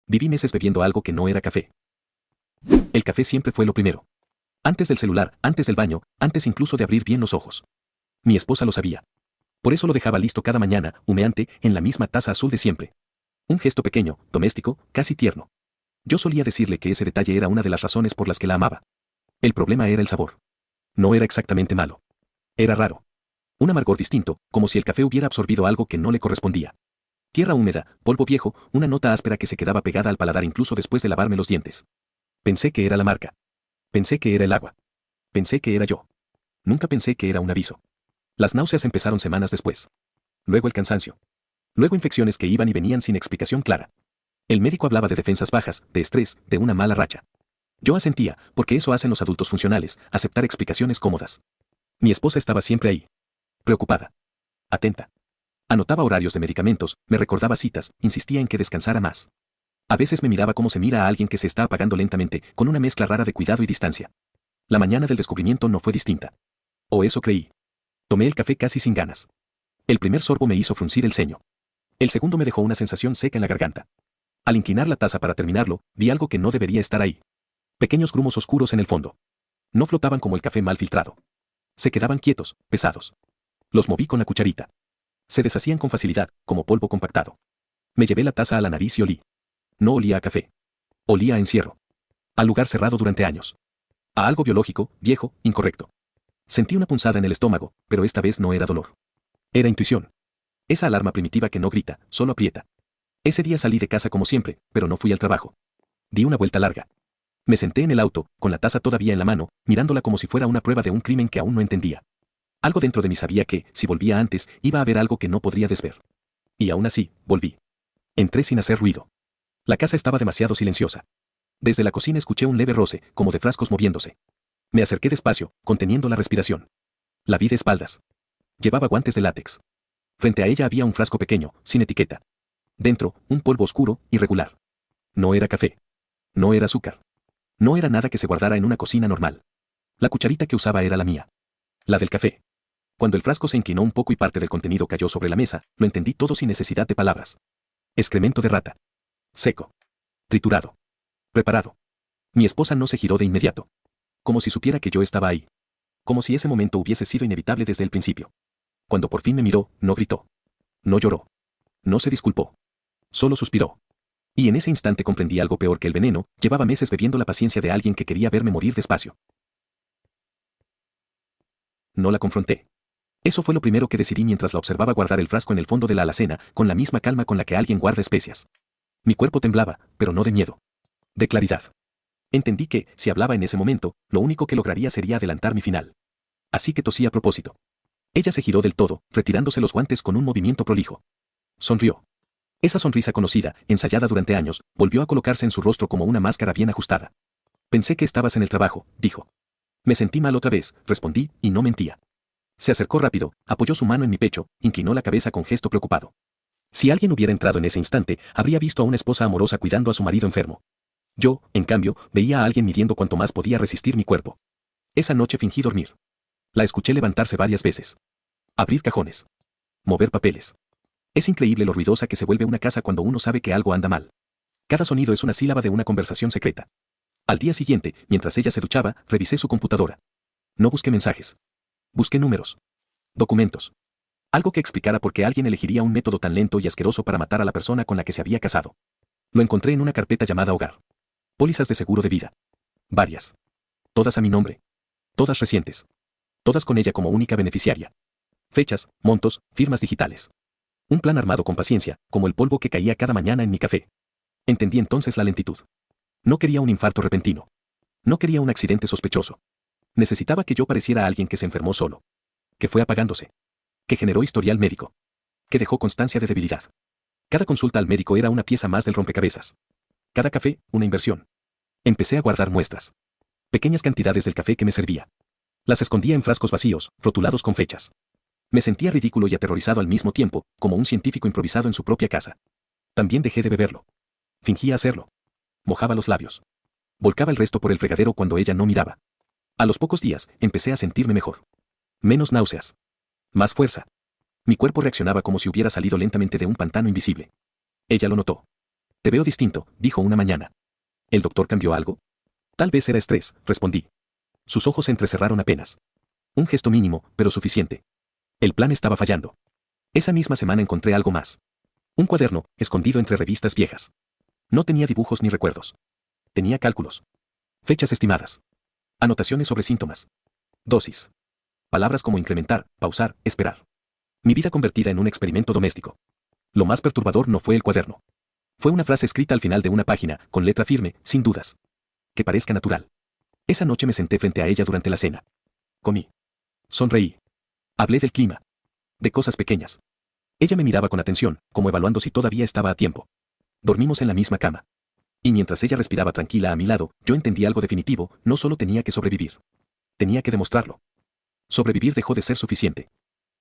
Viví meses bebiendo algo que no era café. El café siempre fue lo primero. Antes del celular, antes del baño, antes incluso de abrir bien los ojos. Mi esposa lo sabía. Por eso lo dejaba listo cada mañana, humeante, en la misma taza azul de siempre. Un gesto pequeño, doméstico, casi tierno. Yo solía decirle que ese detalle era una de las razones por las que la amaba. El problema era el sabor. No era exactamente malo. Era raro. Un amargor distinto, como si el café hubiera absorbido algo que no le correspondía. Tierra húmeda, polvo viejo, una nota áspera que se quedaba pegada al paladar incluso después de lavarme los dientes. Pensé que era la marca. Pensé que era el agua. Pensé que era yo. Nunca pensé que era un aviso. Las náuseas empezaron semanas después. Luego el cansancio. Luego infecciones que iban y venían sin explicación clara. El médico hablaba de defensas bajas, de estrés, de una mala racha. Yo asentía, porque eso hacen los adultos funcionales, aceptar explicaciones cómodas. Mi esposa estaba siempre ahí. Preocupada. Atenta. Anotaba horarios de medicamentos, me recordaba citas, insistía en que descansara más. A veces me miraba como se mira a alguien que se está apagando lentamente, con una mezcla rara de cuidado y distancia. La mañana del descubrimiento no fue distinta. O eso creí. Tomé el café casi sin ganas. El primer sorbo me hizo fruncir el ceño. El segundo me dejó una sensación seca en la garganta. Al inclinar la taza para terminarlo, vi algo que no debería estar ahí. Pequeños grumos oscuros en el fondo. No flotaban como el café mal filtrado. Se quedaban quietos, pesados. Los moví con la cucharita. Se deshacían con facilidad, como polvo compactado. Me llevé la taza a la nariz y olí. No olía a café. Olía a encierro. A lugar cerrado durante años. A algo biológico, viejo, incorrecto. Sentí una punzada en el estómago, pero esta vez no era dolor. Era intuición. Esa alarma primitiva que no grita, solo aprieta. Ese día salí de casa como siempre, pero no fui al trabajo. Di una vuelta larga. Me senté en el auto, con la taza todavía en la mano, mirándola como si fuera una prueba de un crimen que aún no entendía. Algo dentro de mí sabía que, si volvía antes, iba a haber algo que no podría desver. Y aún así, volví. Entré sin hacer ruido. La casa estaba demasiado silenciosa. Desde la cocina escuché un leve roce, como de frascos moviéndose. Me acerqué despacio, conteniendo la respiración. La vi de espaldas. Llevaba guantes de látex. Frente a ella había un frasco pequeño, sin etiqueta. Dentro, un polvo oscuro, irregular. No era café. No era azúcar. No era nada que se guardara en una cocina normal. La cucharita que usaba era la mía. La del café. Cuando el frasco se inclinó un poco y parte del contenido cayó sobre la mesa, lo entendí todo sin necesidad de palabras. Excremento de rata. Seco. Triturado. Preparado. Mi esposa no se giró de inmediato. Como si supiera que yo estaba ahí. Como si ese momento hubiese sido inevitable desde el principio. Cuando por fin me miró, no gritó. No lloró. No se disculpó. Solo suspiró. Y en ese instante comprendí algo peor que el veneno, llevaba meses bebiendo la paciencia de alguien que quería verme morir despacio. No la confronté. Eso fue lo primero que decidí mientras la observaba guardar el frasco en el fondo de la alacena, con la misma calma con la que alguien guarda especias. Mi cuerpo temblaba, pero no de miedo. De claridad. Entendí que, si hablaba en ese momento, lo único que lograría sería adelantar mi final. Así que tosí a propósito. Ella se giró del todo, retirándose los guantes con un movimiento prolijo. Sonrió. Esa sonrisa conocida, ensayada durante años, volvió a colocarse en su rostro como una máscara bien ajustada. Pensé que estabas en el trabajo, dijo. Me sentí mal otra vez, respondí, y no mentía. Se acercó rápido, apoyó su mano en mi pecho, inclinó la cabeza con gesto preocupado. Si alguien hubiera entrado en ese instante, habría visto a una esposa amorosa cuidando a su marido enfermo. Yo, en cambio, veía a alguien midiendo cuánto más podía resistir mi cuerpo. Esa noche fingí dormir. La escuché levantarse varias veces. Abrir cajones. Mover papeles. Es increíble lo ruidosa que se vuelve una casa cuando uno sabe que algo anda mal. Cada sonido es una sílaba de una conversación secreta. Al día siguiente, mientras ella se duchaba, revisé su computadora. No busqué mensajes. Busqué números. Documentos. Algo que explicara por qué alguien elegiría un método tan lento y asqueroso para matar a la persona con la que se había casado. Lo encontré en una carpeta llamada Hogar. Pólizas de seguro de vida. Varias. Todas a mi nombre. Todas recientes. Todas con ella como única beneficiaria. Fechas, montos, firmas digitales. Un plan armado con paciencia, como el polvo que caía cada mañana en mi café. Entendí entonces la lentitud. No quería un infarto repentino. No quería un accidente sospechoso. Necesitaba que yo pareciera a alguien que se enfermó solo. Que fue apagándose. Que generó historial médico. Que dejó constancia de debilidad. Cada consulta al médico era una pieza más del rompecabezas. Cada café, una inversión. Empecé a guardar muestras. Pequeñas cantidades del café que me servía. Las escondía en frascos vacíos, rotulados con fechas. Me sentía ridículo y aterrorizado al mismo tiempo, como un científico improvisado en su propia casa. También dejé de beberlo. Fingía hacerlo. Mojaba los labios. Volcaba el resto por el fregadero cuando ella no miraba. A los pocos días, empecé a sentirme mejor. Menos náuseas. Más fuerza. Mi cuerpo reaccionaba como si hubiera salido lentamente de un pantano invisible. Ella lo notó. Te veo distinto, dijo una mañana. ¿El doctor cambió algo? Tal vez era estrés, respondí. Sus ojos se entrecerraron apenas. Un gesto mínimo, pero suficiente. El plan estaba fallando. Esa misma semana encontré algo más. Un cuaderno, escondido entre revistas viejas. No tenía dibujos ni recuerdos. Tenía cálculos. Fechas estimadas. Anotaciones sobre síntomas. Dosis. Palabras como incrementar, pausar, esperar. Mi vida convertida en un experimento doméstico. Lo más perturbador no fue el cuaderno. Fue una frase escrita al final de una página, con letra firme, sin dudas. Que parezca natural. Esa noche me senté frente a ella durante la cena. Comí. Sonreí. Hablé del clima. De cosas pequeñas. Ella me miraba con atención, como evaluando si todavía estaba a tiempo. Dormimos en la misma cama. Y mientras ella respiraba tranquila a mi lado, yo entendí algo definitivo: no solo tenía que sobrevivir. Tenía que demostrarlo. Sobrevivir dejó de ser suficiente.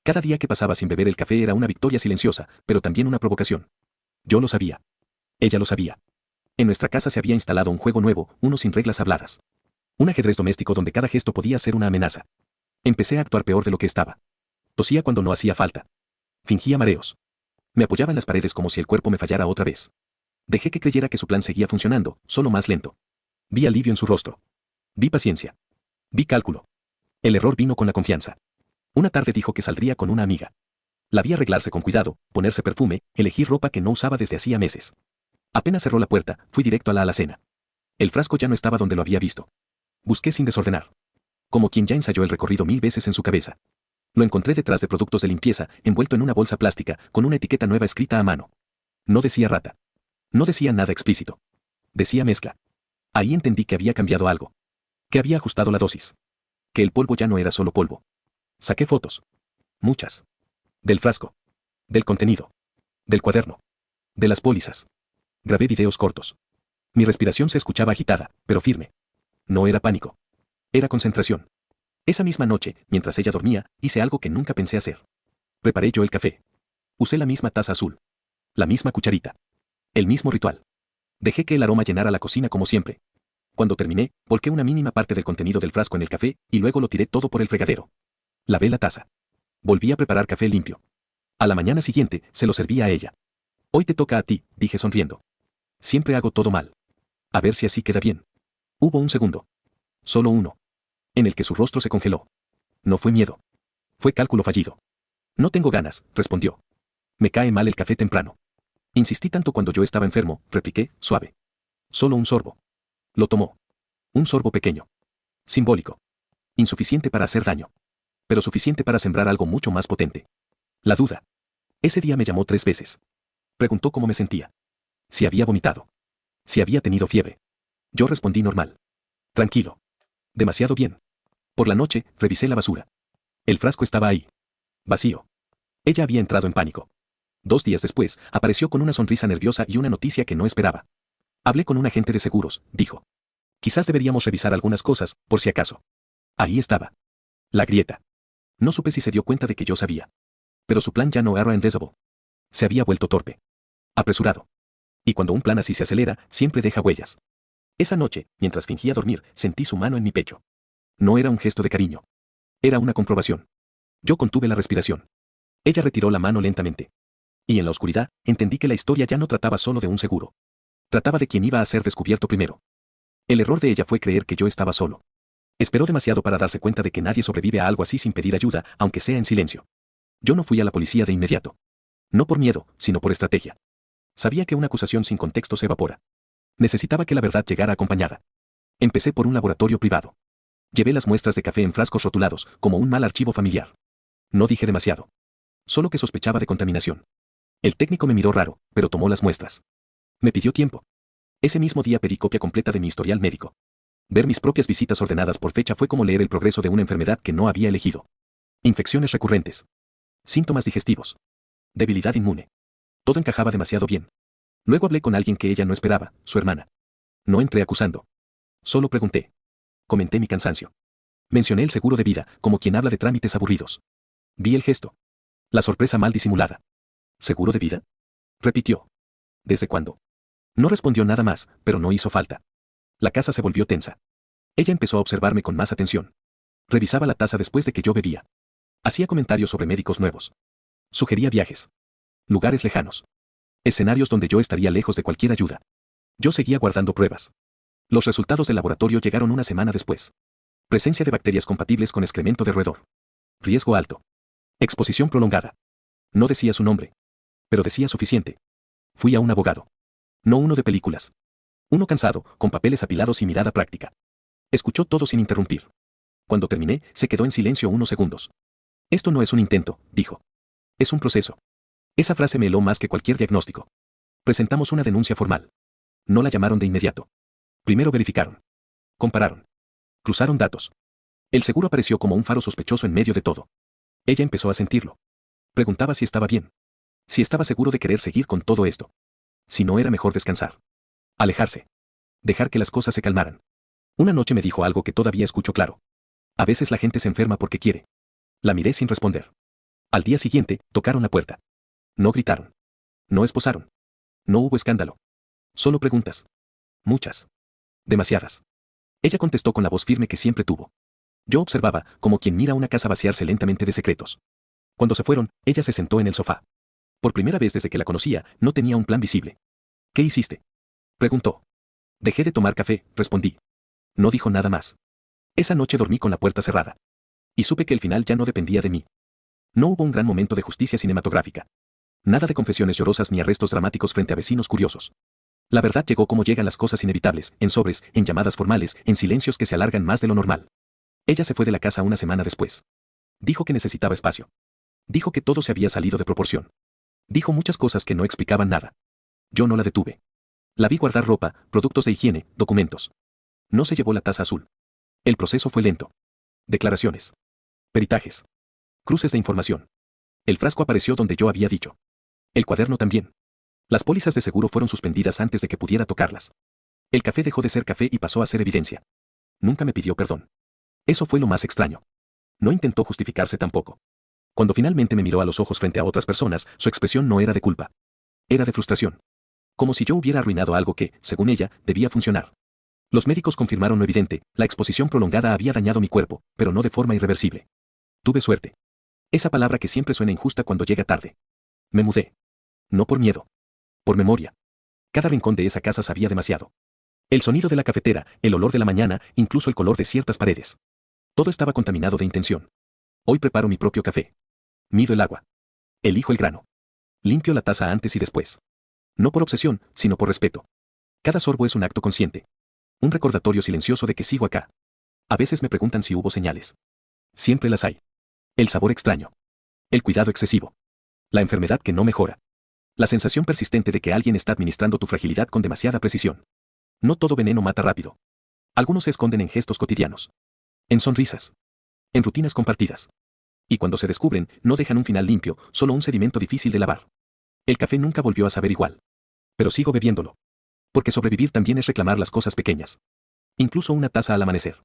Cada día que pasaba sin beber el café era una victoria silenciosa, pero también una provocación. Yo lo sabía. Ella lo sabía. En nuestra casa se había instalado un juego nuevo, uno sin reglas habladas. Un ajedrez doméstico donde cada gesto podía ser una amenaza. Empecé a actuar peor de lo que estaba. Tosía cuando no hacía falta. Fingía mareos. Me apoyaba en las paredes como si el cuerpo me fallara otra vez. Dejé que creyera que su plan seguía funcionando, solo más lento. Vi alivio en su rostro. Vi paciencia. Vi cálculo. El error vino con la confianza. Una tarde dijo que saldría con una amiga. La vi arreglarse con cuidado, ponerse perfume, elegir ropa que no usaba desde hacía meses. Apenas cerró la puerta, fui directo a la alacena. El frasco ya no estaba donde lo había visto. Busqué sin desordenar. Como quien ya ensayó el recorrido 1000 veces en su cabeza. Lo encontré detrás de productos de limpieza, envuelto en una bolsa plástica, con una etiqueta nueva escrita a mano. No decía rata. No decía nada explícito. Decía mezcla. Ahí entendí que había cambiado algo. Que había ajustado la dosis. Que el polvo ya no era solo polvo. Saqué fotos. Muchas. Del frasco. Del contenido. Del cuaderno. De las pólizas. Grabé videos cortos. Mi respiración se escuchaba agitada, pero firme. No era pánico. Era concentración. Esa misma noche, mientras ella dormía, hice algo que nunca pensé hacer. Preparé yo el café. Usé la misma taza azul. La misma cucharita. El mismo ritual. Dejé que el aroma llenara la cocina como siempre. Cuando terminé, volqué una mínima parte del contenido del frasco en el café y luego lo tiré todo por el fregadero. Lavé la taza. Volví a preparar café limpio. A la mañana siguiente, se lo serví a ella. Hoy te toca a ti, dije sonriendo. Siempre hago todo mal. A ver si así queda bien. Hubo un segundo. Solo uno. En el que su rostro se congeló. No fue miedo. Fue cálculo fallido. No tengo ganas, respondió. Me cae mal el café temprano. Insistí tanto cuando yo estaba enfermo, repliqué, suave. Solo un sorbo. Lo tomó. Un sorbo pequeño. Simbólico. Insuficiente para hacer daño. Pero suficiente para sembrar algo mucho más potente. La duda. Ese día me llamó 3 veces. Preguntó cómo me sentía. Si había vomitado. Si había tenido fiebre. Yo respondí normal. Tranquilo. Demasiado bien. Por la noche, revisé la basura. El frasco estaba ahí. Vacío. Ella había entrado en pánico. 2 días después, apareció con una sonrisa nerviosa y una noticia que no esperaba. Hablé con un agente de seguros, dijo. Quizás deberíamos revisar algunas cosas, por si acaso. Ahí estaba. La grieta. No supe si se dio cuenta de que yo sabía. Pero su plan ya no era endeavable. Se había vuelto torpe. Apresurado. Y cuando un plan así se acelera, siempre deja huellas. Esa noche, mientras fingía dormir, sentí su mano en mi pecho. No era un gesto de cariño. Era una comprobación. Yo contuve la respiración. Ella retiró la mano lentamente. Y en la oscuridad, entendí que la historia ya no trataba solo de un seguro. Trataba de quien iba a ser descubierto primero. El error de ella fue creer que yo estaba solo. Esperó demasiado para darse cuenta de que nadie sobrevive a algo así sin pedir ayuda, aunque sea en silencio. Yo no fui a la policía de inmediato. No por miedo, sino por estrategia. Sabía que una acusación sin contexto se evapora. Necesitaba que la verdad llegara acompañada. Empecé por un laboratorio privado. Llevé las muestras de café en frascos rotulados, como un mal archivo familiar. No dije demasiado. Solo que sospechaba de contaminación. El técnico me miró raro, pero tomó las muestras. Me pidió tiempo. Ese mismo día pedí copia completa de mi historial médico. Ver mis propias visitas ordenadas por fecha fue como leer el progreso de una enfermedad que no había elegido. Infecciones recurrentes. Síntomas digestivos. Debilidad inmune. Todo encajaba demasiado bien. Luego hablé con alguien que ella no esperaba, su hermana. No entré acusando. Solo pregunté. Comenté mi cansancio. Mencioné el seguro de vida, como quien habla de trámites aburridos. Vi el gesto. La sorpresa mal disimulada. ¿Seguro de vida? Repitió. ¿Desde cuándo? No respondió nada más, pero no hizo falta. La casa se volvió tensa. Ella empezó a observarme con más atención. Revisaba la taza después de que yo bebía. Hacía comentarios sobre médicos nuevos. Sugería viajes. Lugares lejanos. Escenarios donde yo estaría lejos de cualquier ayuda. Yo seguía guardando pruebas. Los resultados del laboratorio llegaron una semana después. Presencia de bacterias compatibles con excremento de roedor. Riesgo alto. Exposición prolongada. No decía su nombre. Pero decía suficiente. Fui a un abogado. No uno de películas. Uno cansado, con papeles apilados y mirada práctica. Escuchó todo sin interrumpir. Cuando terminé, se quedó en silencio unos segundos. Esto no es un intento, dijo. Es un proceso. Esa frase me heló más que cualquier diagnóstico. Presentamos una denuncia formal. No la llamaron de inmediato. Primero verificaron. Compararon. Cruzaron datos. El seguro apareció como un faro sospechoso en medio de todo. Ella empezó a sentirlo. Preguntaba si estaba bien. Si estaba seguro de querer seguir con todo esto. Si no era mejor descansar. Alejarse. Dejar que las cosas se calmaran. Una noche me dijo algo que todavía escucho claro. A veces la gente se enferma porque quiere. La miré sin responder. Al día siguiente, tocaron la puerta. No gritaron. No esposaron. No hubo escándalo. Solo preguntas. Muchas. Demasiadas. Ella contestó con la voz firme que siempre tuvo. Yo observaba, como quien mira una casa vaciarse lentamente de secretos. Cuando se fueron, ella se sentó en el sofá. Por primera vez desde que la conocía, no tenía un plan visible. ¿Qué hiciste? Preguntó. Dejé de tomar café, respondí. No dijo nada más. Esa noche dormí con la puerta cerrada. Y supe que el final ya no dependía de mí. No hubo un gran momento de justicia cinematográfica. Nada de confesiones llorosas ni arrestos dramáticos frente a vecinos curiosos. La verdad llegó como llegan las cosas inevitables, en sobres, en llamadas formales, en silencios que se alargan más de lo normal. Ella se fue de la casa una semana después. Dijo que necesitaba espacio. Dijo que todo se había salido de proporción. Dijo muchas cosas que no explicaban nada. Yo no la detuve. La vi guardar ropa, productos de higiene, documentos. No se llevó la taza azul. El proceso fue lento. Declaraciones. Peritajes. Cruces de información. El frasco apareció donde yo había dicho. El cuaderno también. Las pólizas de seguro fueron suspendidas antes de que pudiera tocarlas. El café dejó de ser café y pasó a ser evidencia. Nunca me pidió perdón. Eso fue lo más extraño. No intentó justificarse tampoco. Cuando finalmente me miró a los ojos frente a otras personas, su expresión no era de culpa. Era de frustración. Como si yo hubiera arruinado algo que, según ella, debía funcionar. Los médicos confirmaron lo evidente, la exposición prolongada había dañado mi cuerpo, pero no de forma irreversible. Tuve suerte. Esa palabra que siempre suena injusta cuando llega tarde. Me mudé. No por miedo. Por memoria. Cada rincón de esa casa sabía demasiado. El sonido de la cafetera, el olor de la mañana, incluso el color de ciertas paredes. Todo estaba contaminado de intención. Hoy preparo mi propio café. Mido el agua. Elijo el grano. Limpio la taza antes y después. No por obsesión, sino por respeto. Cada sorbo es un acto consciente. Un recordatorio silencioso de que sigo acá. A veces me preguntan si hubo señales. Siempre las hay. El sabor extraño. El cuidado excesivo. La enfermedad que no mejora. La sensación persistente de que alguien está administrando tu fragilidad con demasiada precisión. No todo veneno mata rápido. Algunos se esconden en gestos cotidianos. En sonrisas. En rutinas compartidas. Y cuando se descubren, no dejan un final limpio, solo un sedimento difícil de lavar. El café nunca volvió a saber igual. Pero sigo bebiéndolo. Porque sobrevivir también es reclamar las cosas pequeñas. Incluso una taza al amanecer.